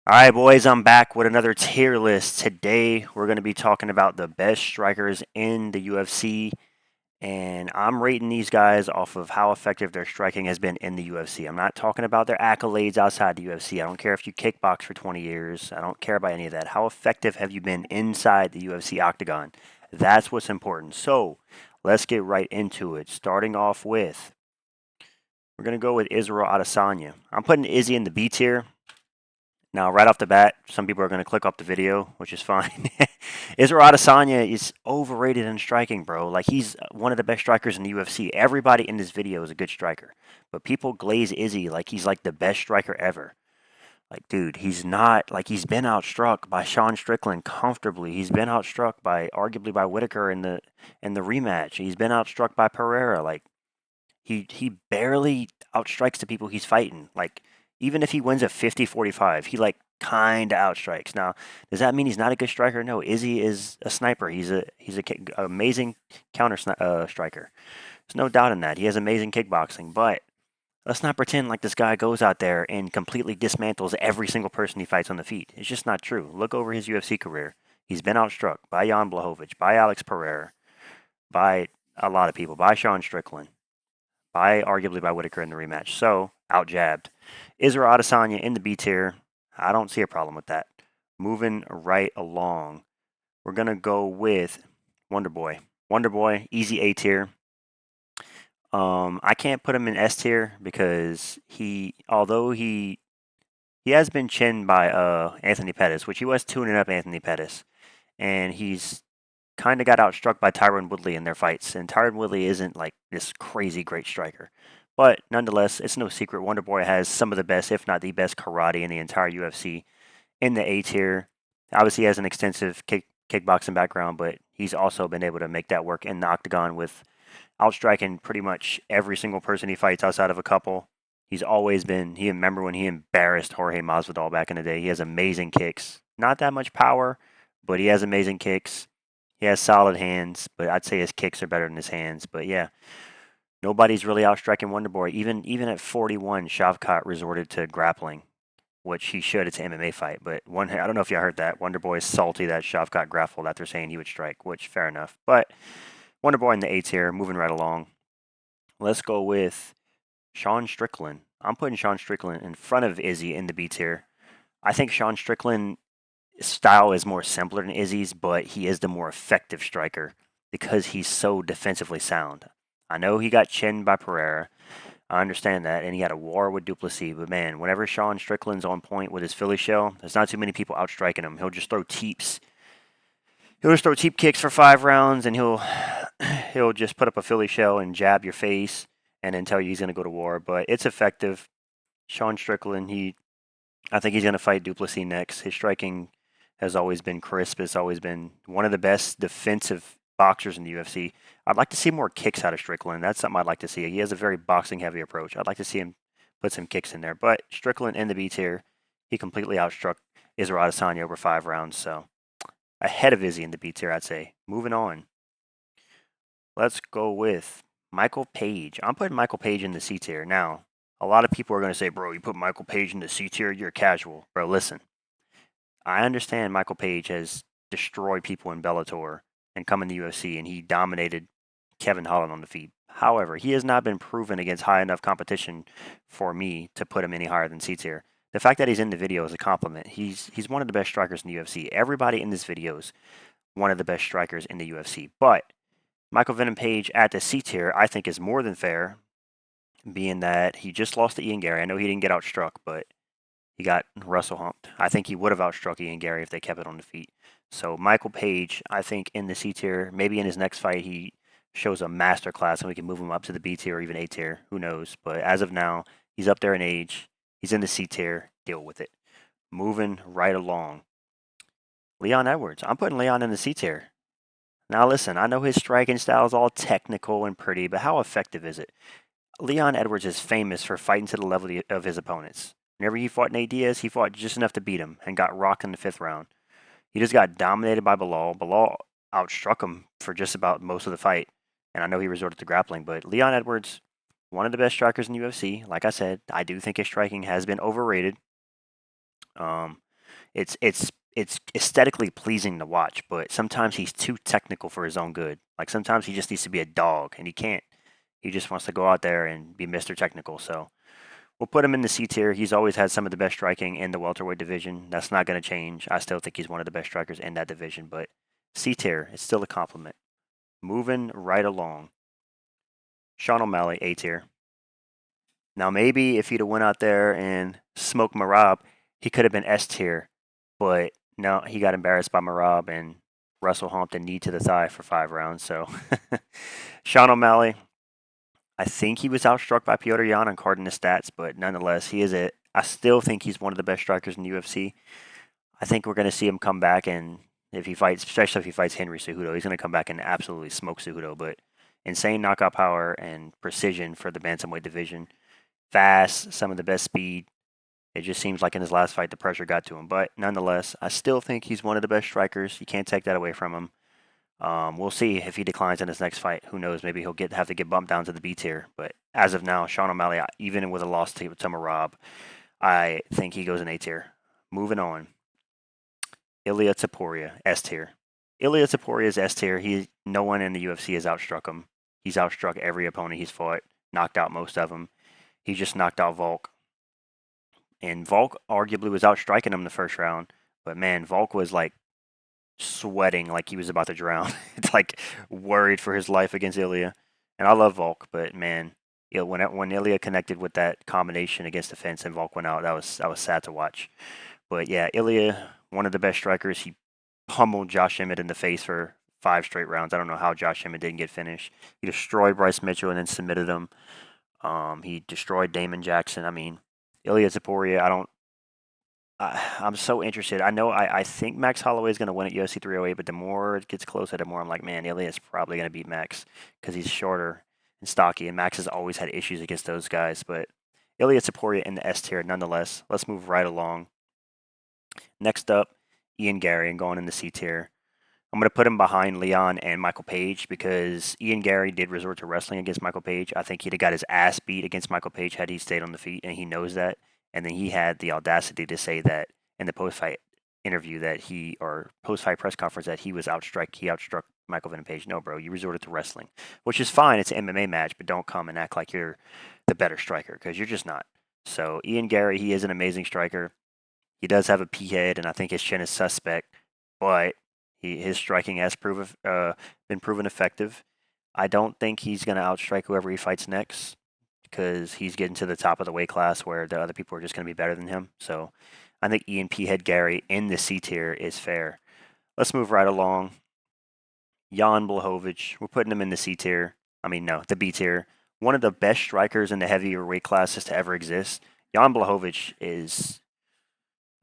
All right, boys, I'm back with another tier list. Today, we're going to be talking about the best strikers in the UFC, and I'm rating these guys off of how effective their striking has been in the UFC. I'm not talking about their accolades outside the UFC. I don't care if you kickbox for 20 years. I don't care about any of that. How effective have you been inside the UFC octagon? That's what's important. So, let's get right into it. Starting off with, we're going to go with Israel Adesanya. I'm putting Izzy in the B tier. Now, right off the bat, some people are going to click off the video, which is fine. Israel Adesanya is overrated in striking, bro. Like, he's one of the best strikers in the UFC. Everybody in this video is a good striker. But people glaze Izzy like he's like the best striker ever. Like, dude, he's not. Like, he's been outstruck by Sean Strickland comfortably. He's been outstruck by, arguably, by Whitaker in the rematch. He's been outstruck by Pereira. Like, he barely outstrikes the people he's fighting. Like, even if he wins a 50-45, he like kind of outstrikes. Now, does that mean he's not a good striker? No, Izzy is a sniper. He's a amazing counter striker. There's no doubt in that. He has amazing kickboxing, but let's not pretend like this guy goes out there and completely dismantles every single person he fights on the feet. It's just not true. Look over his UFC career. He's been outstruck by Jan Blachowicz, by Alex Pereira, by a lot of people, by Sean Strickland, arguably by Whitaker in the rematch. So, out jabbed. Israel Adesanya in the B tier. I don't see a problem with that. Moving right along, we're going to go with Wonder Boy. Wonder Boy, easy A tier. I can't put him in S tier because although he has been chinned by Anthony Pettis, which he was tuning up Anthony Pettis, and he's kind of got outstruck by Tyron Woodley in their fights. And Tyron Woodley isn't like this crazy great striker. But nonetheless, it's no secret Wonder Boy has some of the best, if not the best, karate in the entire UFC in the A tier. Obviously, he has an extensive kickboxing background, but he's also been able to make that work in the octagon with outstriking pretty much every single person he fights outside of a couple. He's always been, remember when he embarrassed Jorge Masvidal back in the day. He has amazing kicks. Not that much power, but he has amazing kicks. He has solid hands, but I'd say his kicks are better than his hands. But yeah, nobody's really outstriking Wonder Boy. Even at 41, Shavkat resorted to grappling, which he should. It's an MMA fight. But I don't know if you heard that. Wonder Boy is salty that Shavkat grappled after saying he would strike, which fair enough. But Wonder Boy in the A tier, moving right along. Let's go with Sean Strickland. I'm putting Sean Strickland in front of Izzy in the B tier. I think Sean Strickland's style is more simpler than Izzy's, but he is the more effective striker because he's so defensively sound. I know he got chinned by Pereira. I understand that, and he had a war with Duplessis. But man, whenever Sean Strickland's on point with his Philly shell, there's not too many people outstriking him. He'll just throw teeps. He'll just throw teep kicks for 5 rounds, and he'll just put up a Philly shell and jab your face, and then tell you he's going to go to war. But it's effective. Sean Strickland, I think he's going to fight Duplessis next. His striking has always been crisp. It's always been one of the best defensive boxers in the UFC. I'd like to see more kicks out of Strickland. That's something I'd like to see. He has a very boxing heavy approach. I'd like to see him put some kicks in there. But Strickland in the B tier, he completely outstruck Israel Adesanya over 5 rounds. So ahead of Izzy in the B tier, I'd say. Moving on. Let's go with Michael Page. I'm putting Michael Page in the C tier. Now, a lot of people are going to say, bro, you put Michael Page in the C tier, you're casual. Bro, listen. I understand Michael Page has destroyed people in Bellator and come in the UFC, and he dominated Kevin Holland on the feet. However, he has not been proven against high enough competition for me to put him any higher than C tier. The fact that he's in the video is a compliment. He's one of the best strikers in the UFC. Everybody in this video is one of the best strikers in the UFC. But Michael Venom Page at the C tier, I think, is more than fair, being that he just lost to Ian Gary. I know he didn't get outstruck, but he got Russell humped. I think he would have outstruck Ian Gary if they kept it on the feet. So Michael Page, I think in the C tier, maybe in his next fight he shows a master class and we can move him up to the B tier or even A tier. Who knows? But as of now, he's up there in age. He's in the C tier. Deal with it. Moving right along. Leon Edwards. I'm putting Leon in the C tier. Now listen, I know his striking style is all technical and pretty, but how effective is it? Leon Edwards is famous for fighting to the level of his opponents. Whenever he fought Nate Diaz, he fought just enough to beat him and got rocked in the 5th round. He just got dominated by Bilal. Bilal outstruck him for just about most of the fight, and I know he resorted to grappling, but Leon Edwards, one of the best strikers in UFC. Like I said, I do think his striking has been overrated. It's aesthetically pleasing to watch, but sometimes he's too technical for his own good. Like sometimes he just needs to be a dog, and he can't. He just wants to go out there and be Mr. Technical. So we'll put him in the C tier. He's always had some of the best striking in the welterweight division. That's not going to change. I still think he's one of the best strikers in that division, but C tier is still a compliment. Moving right along. Sean O'Malley, A tier. Now maybe if he'd have went out there and smoked Marab, he could have been S tier, but no, he got embarrassed by Marab and Russell humped a knee to the thigh for 5 rounds. So Sean O'Malley, I think he was outstruck by Piotr Jan according to stats, but nonetheless, he is a. I still think he's one of the best strikers in the UFC. I think we're going to see him come back, and if he fights, especially if he fights Henry Cejudo, he's going to come back and absolutely smoke Cejudo. But insane knockout power and precision for the bantamweight division. Fast, some of the best speed. It just seems like in his last fight, the pressure got to him. But nonetheless, I still think he's one of the best strikers. You can't take that away from him. We'll see if he declines in his next fight. Who knows? Maybe he'll have to get bumped down to the B tier. But as of now, Sean O'Malley, even with a loss to Marab, I think he goes in A tier. Moving on. Ilia Topuria, S tier. Ilia Topuria is S tier. No one in the UFC has outstruck him. He's outstruck every opponent he's fought, knocked out most of them. He just knocked out Volk. And Volk arguably was outstriking him in the first round. But man, Volk was like sweating like he was about to drown. It's like worried for his life against Ilia. And I love Volk, but man, when Ilia connected with that combination against the fence and Volk went out, that was sad to watch. But yeah, Ilia, one of the best strikers. He pummeled Josh Emmett in the face for 5 straight rounds. I don't know how Josh Emmett didn't get finished. He destroyed Bryce Mitchell and then submitted him. He destroyed Damon Jackson. I mean, Ilia Topuria, I'm so interested. I think Max Holloway is going to win at UFC 308, but the more it gets closer, the more I'm like, man, Ilya's probably going to beat Max because he's shorter and stocky, and Max has always had issues against those guys. But Ilya Topuria in the S tier nonetheless. Let's move right along. Next up, Ian Gary and going in the C tier. I'm going to put him behind Leon and Michael Page because Ian Gary did resort to wrestling against Michael Page. I think he'd have got his ass beat against Michael Page had he stayed on the feet, and he knows that. And then he had the audacity to say that in the post-fight interview or post-fight press conference that he outstruck Michael Venom Page. No, bro, you resorted to wrestling, which is fine. It's an MMA match, but don't come and act like you're the better striker because you're just not. So Ian Gary, he is an amazing striker. He does have a P head, and I think his chin is suspect, but his striking has been proven effective. I don't think he's going to outstrike whoever he fights next because he's getting to the top of the weight class where the other people are just going to be better than him. So I think Ian P. Head Gary in the C tier is fair. Let's move right along. Jan Blachowicz, we're putting him in the C tier. I mean, no, the B tier. One of the best strikers in the heavier weight classes to ever exist. Jan Blachowicz is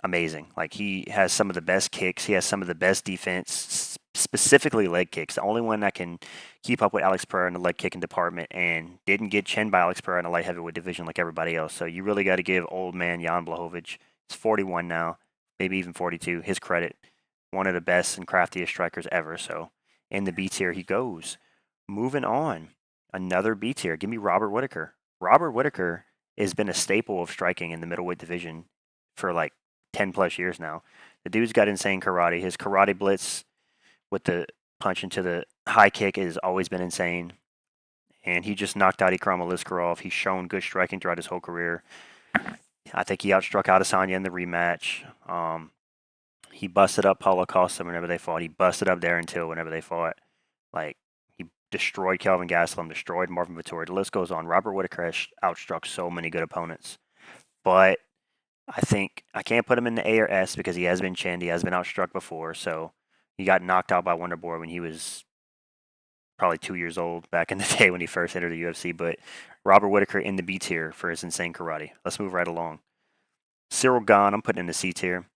amazing. Like he has some of the best kicks. He has some of the best defense, specifically leg kicks. The only one that can keep up with Alex Pereira in the leg kicking department and didn't get chinned by Alex Pereira in the light heavyweight division like everybody else. So you really got to give old man Jan Blachowicz, he's 41 now, maybe even 42, his credit. One of the best and craftiest strikers ever. So in the B tier he goes. Moving on, another B tier. Give me Robert Whitaker. Robert Whitaker has been a staple of striking in the middleweight division for like 10 plus years now. The dude's got insane karate. His karate blitz with the punch into the high kick has always been insane. And he just knocked out Ikram Aliskerov. He's shown good striking throughout his whole career. I think he outstruck Adesanya in the rematch. He busted up Paulo Costa whenever they fought. He busted up Darren Till whenever they fought. Like, he destroyed Kelvin Gastelum, destroyed Marvin Vettori. The list goes on. Robert Whitaker has outstruck so many good opponents. But I think I can't put him in the A or S because he has been chinned. He has been outstruck before. So he got knocked out by Wonderboy when he was probably 2 years old back in the day when he first entered the UFC. But Robert Whitaker in the B tier for his insane karate. Let's move right along. Cyril Gahn, I'm putting in the C tier.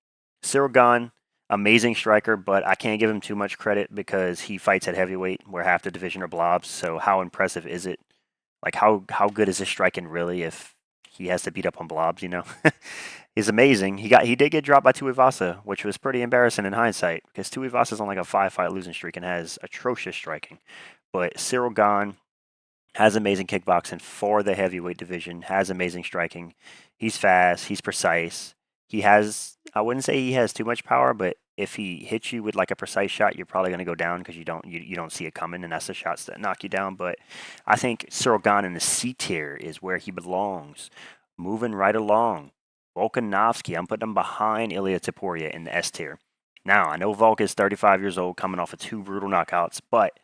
Cyril Gahn, amazing striker, but I can't give him too much credit because he fights at heavyweight where half the division are blobs. So how impressive is it? Like how good is his striking really if he has to beat up on blobs, you know? He's amazing. He did get dropped by Tuivasa, which was pretty embarrassing in hindsight because Tuivasa's on like a 5-fight losing streak and has atrocious striking. But Cyril Gahn has amazing kickboxing for the heavyweight division, has amazing striking. He's fast, he's precise. He has, I wouldn't say he has too much power, but if he hits you with like a precise shot, you're probably going to go down because you don't see it coming, and that's the shots that knock you down. But I think Cyril Gane in the C tier is where he belongs, moving right along. Volkanovski, I'm putting him behind Ilya Taporia in the S tier. Now I know Volk is 35 years old, coming off of two brutal knockouts, but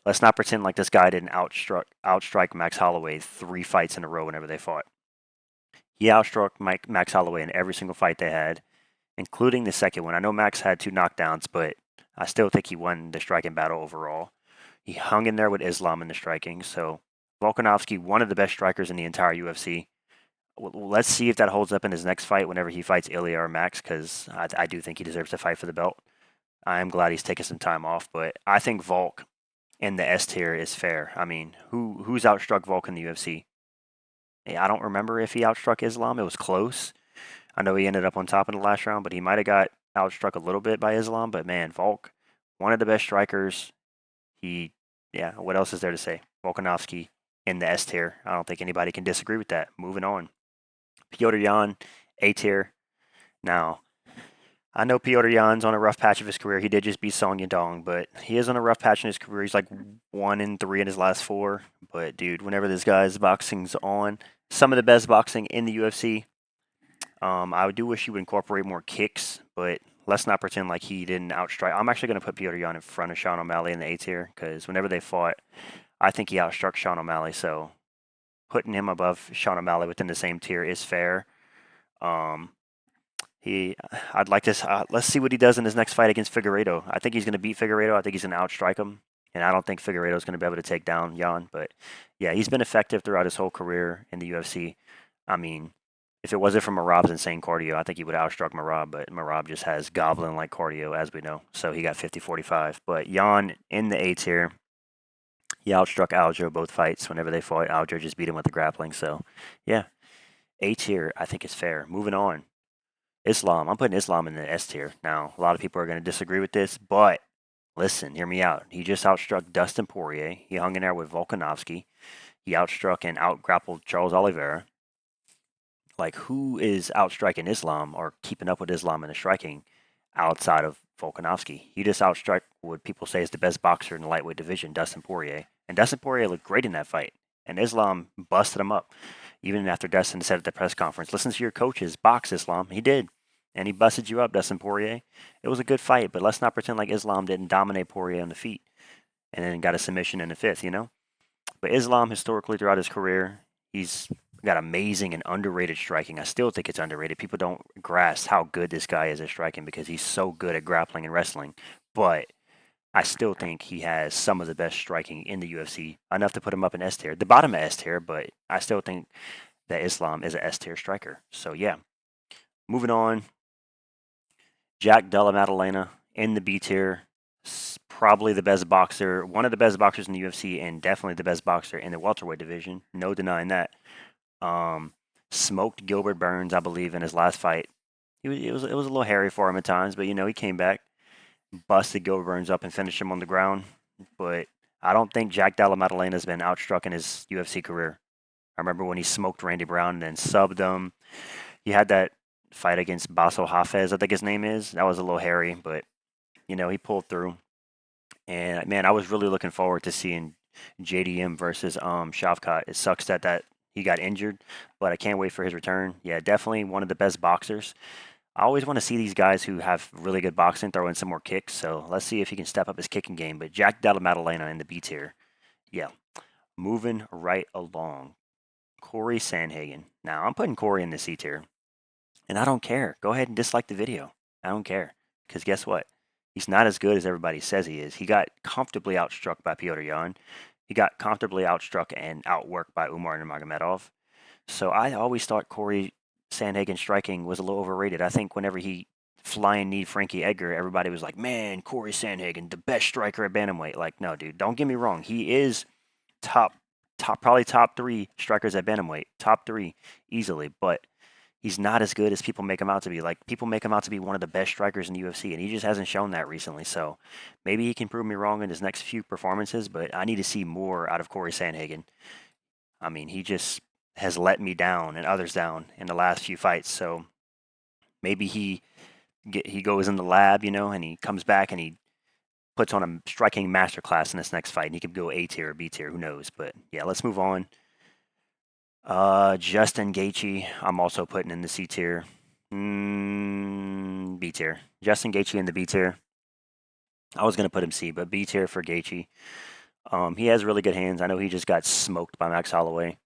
let's not pretend like this guy didn't outstrike Max Holloway 3 fights in a row whenever they fought. He outstruck Max Holloway in every single fight they had, including the second one. I know Max had 2 knockdowns, but I still think he won the striking battle overall. He hung in there with Islam in the striking. So Volkanovski, one of the best strikers in the entire UFC. Let's see if that holds up in his next fight whenever he fights Ilya or Max, because I do think he deserves to fight for the belt. I am glad he's taking some time off, but I think Volk in the S tier is fair. I mean, who's outstruck Volk in the UFC? I don't remember if he outstruck Islam. It was close. I know he ended up on top in the last round, but he might have got outstruck a little bit by Islam. But man, Volk, one of the best strikers. He, yeah, what else is there to say? Volkanovski in the S tier. I don't think anybody can disagree with that. Moving on. Piotr Jan, A tier. Now, I know Piotr Jan's on a rough patch of his career. He did just beat Song Yadong, but he is on a rough patch in his career. He's like 1-3 in his last 4. But dude, whenever this guy's boxing's on, some of the best boxing in the UFC. I do wish he would incorporate more kicks, but let's not pretend like he didn't outstrike. I'm actually going to put Piotr Jan in front of Sean O'Malley in the A tier because whenever they fought, I think he outstruck Sean O'Malley. So putting him above Sean O'Malley within the same tier is fair. Um, I'd like to. Let's see what he does in his next fight against Figueiredo. I think he's going to beat Figueiredo. I think he's going to outstrike him, and I don't think Figueiredo is going to be able to take down Jan. But yeah, he's been effective throughout his whole career in the UFC. I mean, if it wasn't for Marab's insane cardio, I think he would have outstruck Marab, but Marab just has goblin like cardio, as we know. So he got 50-45. But Jan in the A tier, he outstruck Aljo both fights. Whenever they fought, Aljo just beat him with the grappling. So yeah, A tier, I think is fair. Moving on. Islam, I'm putting Islam in the S tier. Now, a lot of people are going to disagree with this, but listen, hear me out. He just outstruck Dustin Poirier. He hung in there with Volkanovski. He outstruck and outgrappled Charles Oliveira. Like, who is outstriking Islam or keeping up with Islam in the striking outside of Volkanovski? He just outstruck what people say is the best boxer in the lightweight division, Dustin Poirier. And Dustin Poirier looked great in that fight. And Islam busted him up. Even after Dustin said at the press conference, listen to your coaches, box Islam. He did. And he busted you up, Dustin Poirier. It was a good fight, but let's not pretend like Islam didn't dominate Poirier on the feet and then got a submission in the 5th, you know? But Islam, historically, throughout his career, he's got amazing and underrated striking. I still think it's underrated. People don't grasp how good this guy is at striking because he's so good at grappling and wrestling. But I still think he has some of the best striking in the UFC, enough to put him up in S tier, the bottom of S tier, but I still think that Islam is an S tier striker. So yeah, moving on. Jack Della Maddalena in the B tier, probably the best boxer, one of the best boxers in the UFC, and definitely the best boxer in the welterweight division. No denying that. Um, Smoked Gilbert Burns, I believe, in his last fight. It was a little hairy for him at times, but you know he came back, busted Gilbert Burns up, and finished him on the ground. But I don't think Jack Della Maddalena has been outstruck in his UFC career. I remember when he smoked Randy Brown and then subbed him. He had that fight against Basso Hafez, I think his name is. That was a little hairy, but you know he pulled through. And man, I was really looking forward to seeing JDM versus Shavkat. It sucks that he got injured, but I can't wait for his return. Yeah, definitely one of the best boxers. I always want to see these guys who have really good boxing throw in some more kicks. So let's see if he can step up his kicking game. But Jack Della Maddalena in the B tier. Yeah, moving right along. Corey Sandhagen. Now I'm putting Corey in the C tier, and I don't care. Go ahead and dislike the video. I don't care because guess what? He's not as good as everybody says he is. He got comfortably outstruck by Piotr Jan. He got comfortably outstruck and outworked by Umar Nurmagomedov. So I always thought Corey Sandhagen's striking was a little overrated. I think whenever he flying knee Frankie Edgar, everybody was like, "Man, Corey Sandhagen, the best striker at bantamweight." Like, no, dude, don't get me wrong. He is top, probably top 3 strikers at bantamweight, top 3 easily. But he's not as good as people make him out to be. Like people make him out to be one of the best strikers in the UFC, and he just hasn't shown that recently. So maybe he can prove me wrong in his next few performances, but I need to see more out of Corey Sandhagen. I mean, he just has let me down and others down in the last few fights. So Maybe he goes in the lab, and he comes back and he puts on a striking masterclass in this next fight, and he could go A tier or B tier, who knows? But yeah, let's move on. Justin Gaethje, I'm also putting in the C tier. B tier. Justin Gaethje in the B tier. I was gonna put him C, but B tier for Gaethje. He has really good hands. I know he just got smoked by Max Holloway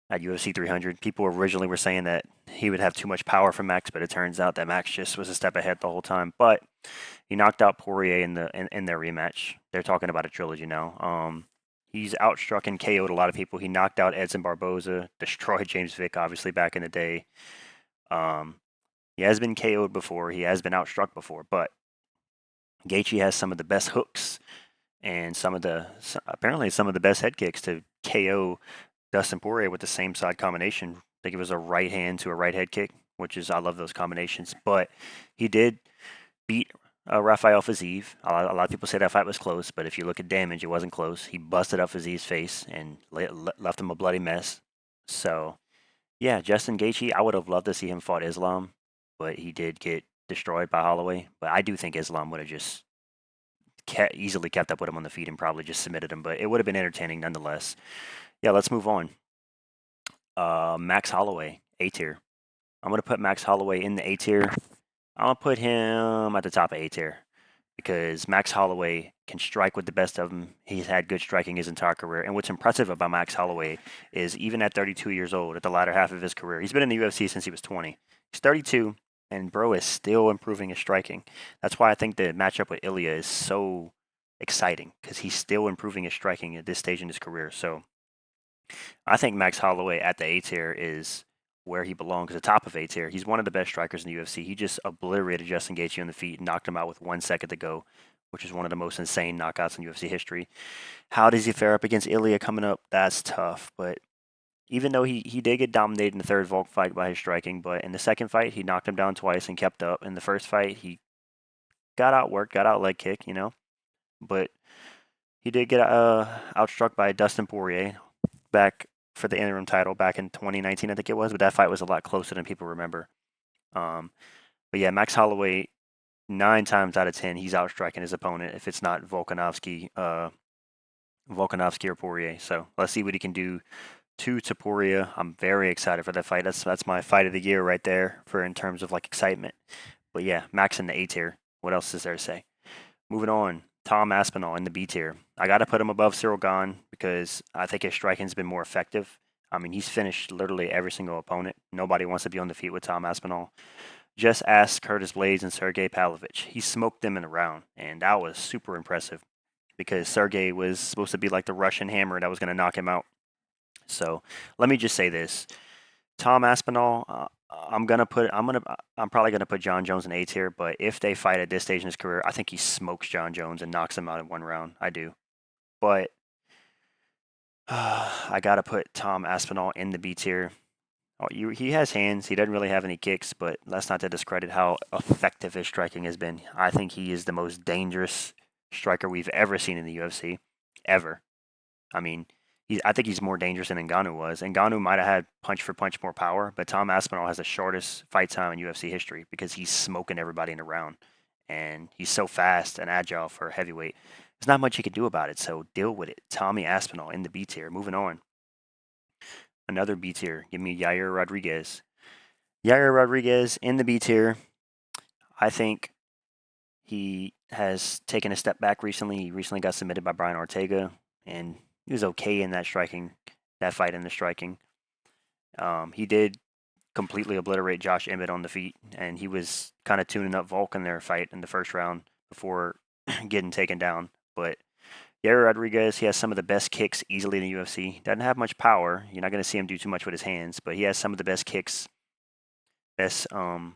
at UFC 300. People originally were saying that he would have too much power from Max, but it turns out that Max just was a step ahead the whole time. But he knocked out Poirier in their rematch. They're talking about a trilogy now. He's outstruck and KO'd a lot of people. He knocked out Edson Barboza, destroyed James Vick, obviously back in the day. He has been KO'd before. He has been outstruck before, but Gaethje has some of the best hooks and apparently some of the best head kicks to KO Dustin Poirier with the same side combination. I think it was a right hand to a right head kick, which is I love those combinations. But he did beat Rafael Fiziev. A lot of people say that fight was close, but if you look at damage, it wasn't close. He busted up Fiziev's face and left him a bloody mess. So yeah, Justin Gaethje, I would have loved to see him fought Islam, but he did get destroyed by Holloway. But I do think Islam would have just easily kept up with him on the feet and probably just submitted him. But it would have been entertaining nonetheless. Yeah, let's move on. Max Holloway, A tier. I'm gonna put Max Holloway in the A tier. I'm gonna put him at the top of A tier because Max Holloway can strike with the best of them. He's had good striking his entire career. And what's impressive about Max Holloway is even at 32 years old, at the latter half of his career, he's been in the UFC since he was 20. He's 32, and bro is still improving his striking. That's why I think the matchup with Ilya is so exciting because he's still improving his striking at this stage in his career. So I think Max Holloway at the A tier is where he belongs, the top of A tier. He's one of the best strikers in the UFC. He just obliterated Justin Gaethje on the feet and knocked him out with 1 second to go, which is one of the most insane knockouts in UFC history. How does he fare up against Ilya coming up? That's tough. But even though he did get dominated in the third Volk fight by his striking, but in the second fight, he knocked him down twice and kept up. In the first fight, he got outworked, got out leg kick, But he did get outstruck by Dustin Poirier back for the interim title back in 2019, I think it was. But that fight was a lot closer than people remember. But yeah, Max Holloway, 9 times out of 10, he's outstriking his opponent if it's not Volkanovski or Poirier. So let's see what he can do to Topuria. I'm very excited for that fight. That's my fight of the year right there for in terms of like excitement. But yeah, Max in the A tier. What else is there to say? Moving on, Tom Aspinall in the B tier. I got to put him above Cyril Gane because I think his striking's been more effective. I mean, he's finished literally every single opponent. Nobody wants to be on the feet with Tom Aspinall. Just ask Curtis Blades and Sergey Pavlovich. He smoked them in a round, and that was super impressive because Sergey was supposed to be like the Russian hammer that was going to knock him out. So let me just say this: Tom Aspinall, I'm probably gonna put John Jones in A tier, but if they fight at this stage in his career, I think he smokes John Jones and knocks him out in 1 round. I do, but I gotta put Tom Aspinall in the B tier. He has hands. He doesn't really have any kicks, but that's not to discredit how effective his striking has been. I think he is the most dangerous striker we've ever seen in the UFC, ever. I mean, I think he's more dangerous than Ngannou was. Ngannou might have had punch for punch more power, but Tom Aspinall has the shortest fight time in UFC history because he's smoking everybody in a round, and he's so fast and agile for a heavyweight. There's not much he can do about it, so deal with it. Tommy Aspinall in the B tier. Moving on. Another B tier. Give me Yair Rodriguez. Yair Rodriguez in the B tier. I think he has taken a step back recently. He recently got submitted by Brian Ortega, and he was okay in that fight in the striking. He did completely obliterate Josh Emmett on the feet, and he was kind of tuning up Volk in their fight in the first round before getting taken down. But Yair Rodriguez, he has some of the best kicks easily in the UFC. Doesn't have much power. You're not going to see him do too much with his hands, but he has some of the best kicks. Remember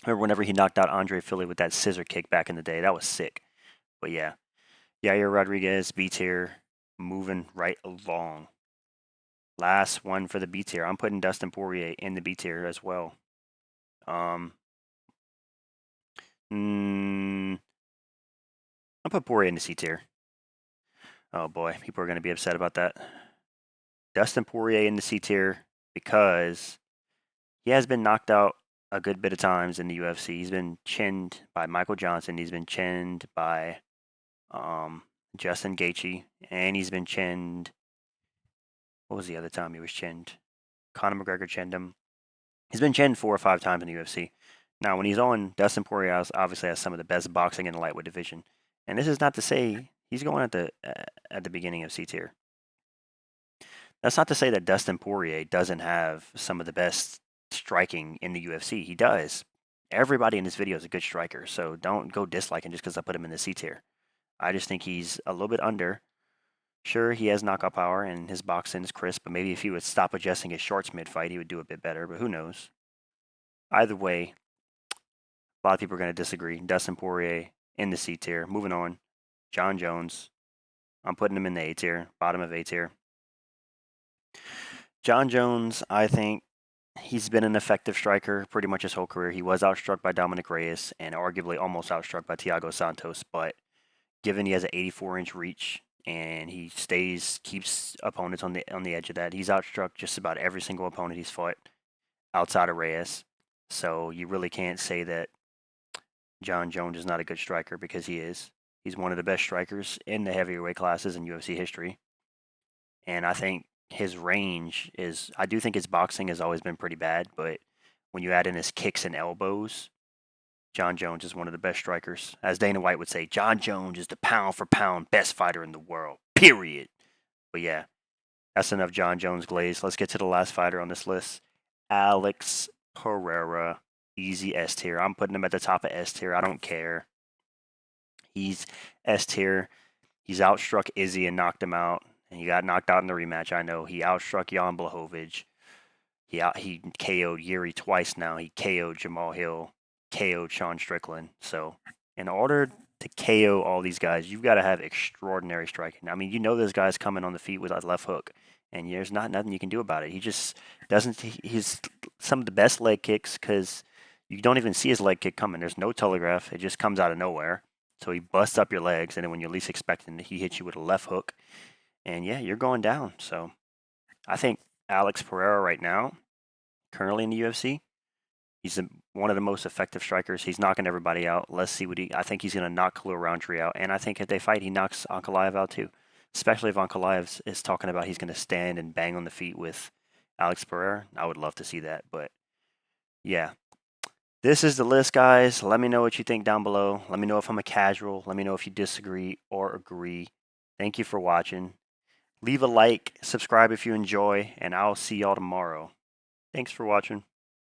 whenever he knocked out Andre Philly with that scissor kick back in the day? That was sick. But yeah, Yair Rodriguez, B tier, moving right along. Last one for the B tier. I'm putting Dustin Poirier in the B tier as well. I'll put Poirier in the C tier. Oh boy, people are going to be upset about that. Dustin Poirier in the C tier because he has been knocked out a good bit of times in the UFC. He's been chinned by Michael Johnson. He's been chinned by um, Justin Gaethje, and he's been chinned. What was the other time he was chinned? Conor McGregor chinned him. He's been chinned 4 or 5 times in the UFC. Now, when he's on, Dustin Poirier obviously has some of the best boxing in the lightweight division, and this is not to say he's going at the beginning of C tier. That's not to say that Dustin Poirier doesn't have some of the best striking in the UFC. He does. Everybody in this video is a good striker, so don't go disliking just because I put him in the C tier. I just think he's a little bit under. Sure, he has knockout power and his boxing is crisp, but maybe if he would stop adjusting his shorts mid-fight, he would do a bit better, but who knows? Either way, a lot of people are going to disagree. Dustin Poirier in the C tier. Moving on, John Jones. I'm putting him in the A tier, bottom of A tier. John Jones, I think he's been an effective striker pretty much his whole career. He was outstruck by Dominic Reyes and arguably almost outstruck by Thiago Santos, but given he has an 84-inch reach and he keeps opponents on the edge of that, he's outstruck just about every single opponent he's fought outside of Reyes. So you really can't say that John Jones is not a good striker because he is. He's one of the best strikers in the heavyweight classes in UFC history. And I think his range is, I do think his boxing has always been pretty bad, but when you add in his kicks and elbows, John Jones is one of the best strikers. As Dana White would say, John Jones is the pound for pound best fighter in the world, period. But yeah, that's enough John Jones glaze. Let's get to the last fighter on this list, Alex Pereira. Easy S tier. I'm putting him at the top of S tier. I don't care. He's S tier. He's outstruck Izzy and knocked him out, and he got knocked out in the rematch. I know he outstruck Jan Blachowicz. He KO'd Yuri twice now. He KO'd Jamal Hill, KO'd Sean Strickland. So in order to KO all these guys, you've got to have extraordinary striking. I mean, you know this guy's coming on the feet with that left hook, and there's nothing you can do about it. He just doesn't. He's some of the best leg kicks because you don't even see his leg kick coming. There's no telegraph. It just comes out of nowhere. So he busts up your legs, and then when you're least expecting it, he hits you with a left hook, and yeah, you're going down. So I think Alex Pereira right now, currently in the UFC, he's one of the most effective strikers. He's knocking everybody out. Let's see what I think he's going to knock Khalil Roundtree out, and I think if they fight, he knocks Ankalaev out too. Especially if Ankalaev is talking about he's going to stand and bang on the feet with Alex Pereira. I would love to see that, but yeah. This is the list, guys. Let me know what you think down below. Let me know if I'm a casual. Let me know if you disagree or agree. Thank you for watching. Leave a like, subscribe if you enjoy, and I'll see y'all tomorrow. Thanks for watching.